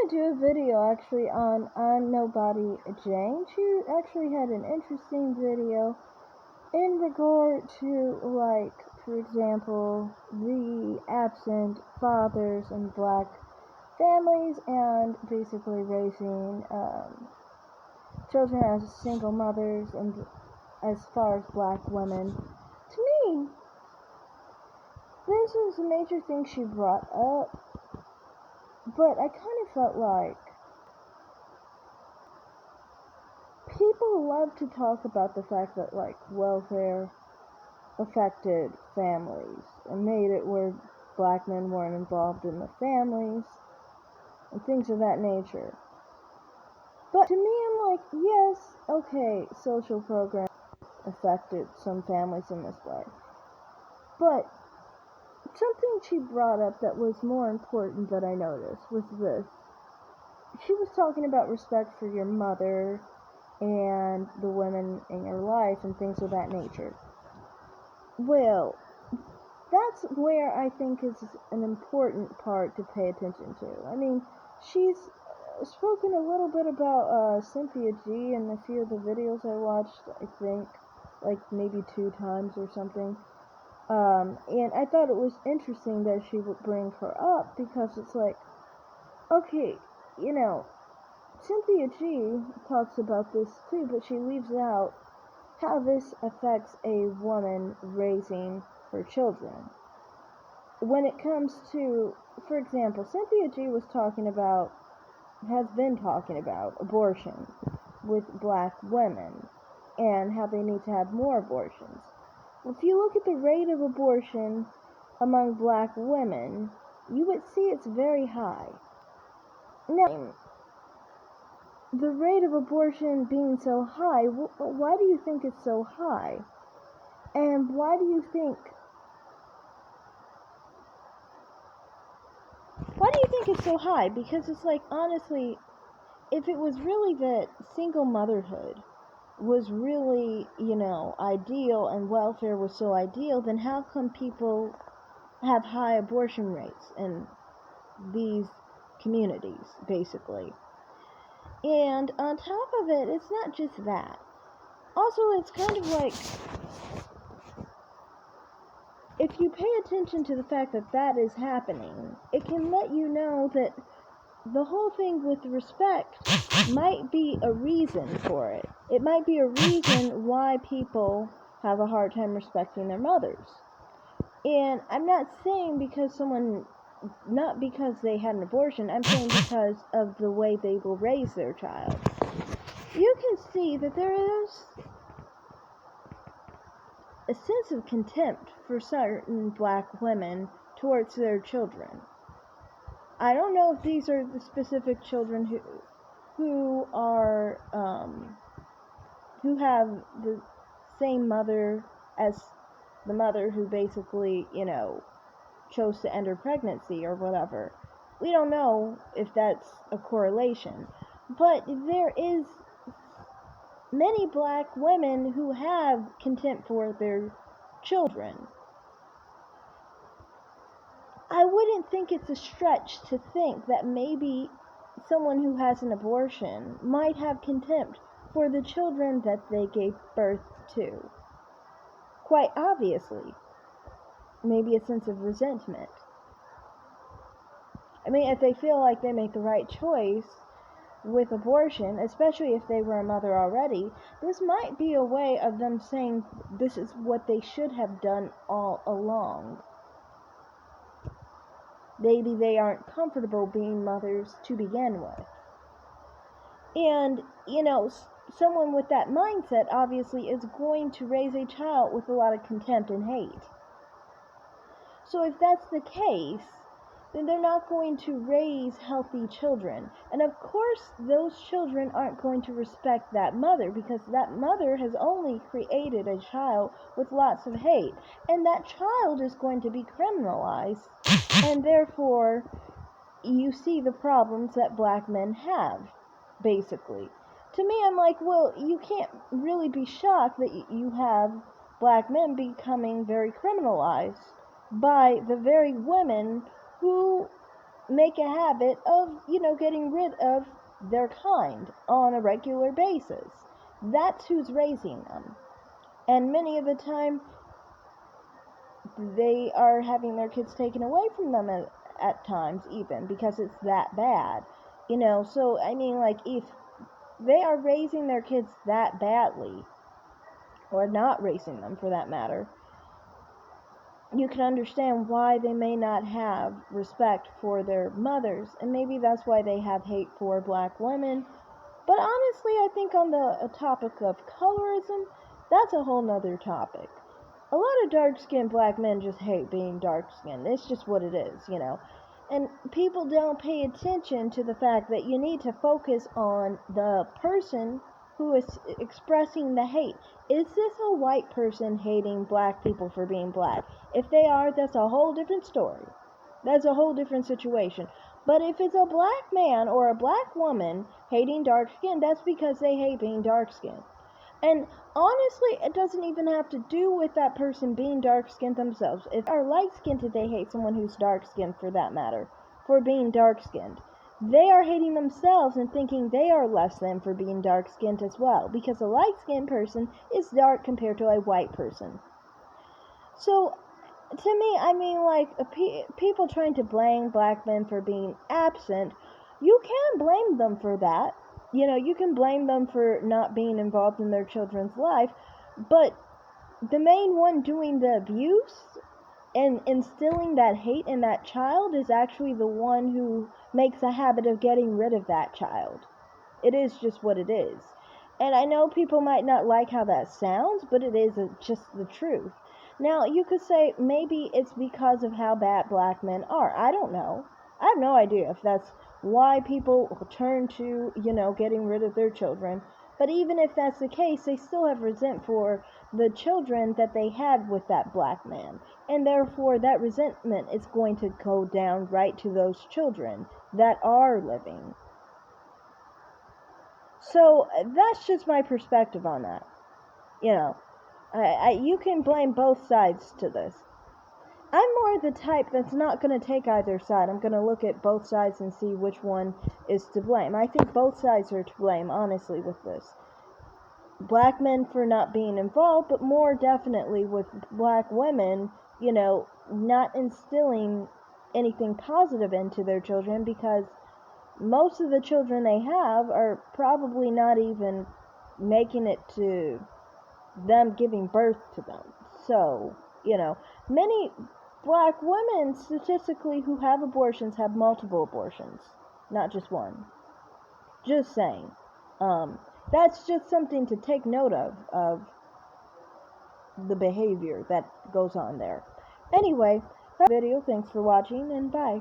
to do a video actually on Nobody Jane. She actually had an interesting video in regard to, like, for example, the absent fathers in black families and basically raising children as single mothers and as far as black women. To me, this is a major thing she brought up, but I kind of felt like people love to talk about the fact that, like, welfare affected families and made it where black men weren't involved in the families and things of that nature. But to me, I'm like, yes, okay, social programs affected some families in this way. But something she brought up that was more important that I noticed was this. She was talking about respect for your mother and the women in your life and things of that nature. Well, that's where I think is an important part to pay attention to. I mean, she's spoken a little bit about Cynthia G in a few of the videos I watched, I think, like maybe 2 times or something. And I thought it was interesting that she would bring her up because it's like, okay, you know, Cynthia G talks about this too, but she leaves out how this affects a woman raising her children. When it comes to, for example, Cynthia G has been talking about abortion with black women and how they need to have more abortions. If you look at the rate of abortion among black women, you would see it's very high. Now, the rate of abortion being so high, why do you think it's so high? And why do you think it's so high? Because it's like, honestly, if it was really that single motherhood was really, ideal and welfare was so ideal, then how come people have high abortion rates in these communities, basically? And on top of it, it's not just that. Also, it's kind of like, if you pay attention to the fact that that is happening, it can let you know that the whole thing with respect might be a reason for it. It might be a reason why people have a hard time respecting their mothers. And I'm not saying not because they had an abortion, I'm saying because of the way they will raise their child. You can see that there is a sense of contempt for certain black women towards their children. I don't know if these are the specific children who have the same mother as the mother who basically, chose to end her pregnancy or whatever. We don't know if that's a correlation. But there is many black women who have contempt for their children. I wouldn't think it's a stretch to think that maybe someone who has an abortion might have contempt for the children that they gave birth to. Quite obviously. Maybe a sense of resentment. I mean, if they feel like they make the right choice with abortion, especially if they were a mother already, this might be a way of them saying this is what they should have done all along. Maybe they aren't comfortable being mothers to begin with. And, someone with that mindset obviously is going to raise a child with a lot of contempt and hate. So if that's the case, then they're not going to raise healthy children. And of course, those children aren't going to respect that mother, because that mother has only created a child with lots of hate. And that child is going to be criminalized. And therefore, you see the problems that black men have, basically. To me, I'm like, well, you can't really be shocked that you have black men becoming very criminalized by the very women who make a habit of, getting rid of their kind on a regular basis. That's who's raising them. And many of the time, they are having their kids taken away from them at times, even because it's that bad. So I mean, like, if they are raising their kids that badly, or not raising them for that matter, you can understand why they may not have respect for their mothers, and maybe that's why they have hate for black women. But honestly, I think on the topic of colorism, that's a whole nother topic. A lot of dark-skinned black men just hate being dark-skinned. It's just what it is, And people don't pay attention to the fact that you need to focus on the person who is expressing the hate. Is this a white person hating black people for being black? If they are, that's a whole different story. That's a whole different situation. But if it's a black man or a black woman hating dark skin, that's because they hate being dark skinned. And honestly, it doesn't even have to do with that person being dark skinned themselves. If they are light skinned, they hate someone who's dark skinned for that matter, for being dark skinned. They are hating themselves and thinking they are less than for being dark skinned as well, because a light skinned person is dark compared to a white person. So, to me, I mean, like, people trying to blame black men for being absent, you can blame them for that. You can blame them for not being involved in their children's life, but the main one doing the abuse and instilling that hate in that child is actually the one who makes a habit of getting rid of that child. It is just what it is. And I know people might not like how that sounds, but it is just the truth. Now, you could say maybe it's because of how bad black men are. I don't know. I have no idea if that's why people turn to, getting rid of their children. But even if that's the case, they still have resentment for the children that they had with that black man. And therefore, that resentment is going to go down right to those children that are living. So that's just my perspective on that. You can blame both sides to this. I'm more the type that's not going to take either side. I'm going to look at both sides and see which one is to blame. I think both sides are to blame, honestly, with this. Black men for not being involved, but more definitely with black women, not instilling anything positive into their children, because most of the children they have are probably not even making it to them giving birth to them. So, many black women statistically who have abortions have multiple abortions, not just one. Just saying. That's just something to take note of the behavior that goes on there. Anyway, that's the video. Thanks for watching, and bye.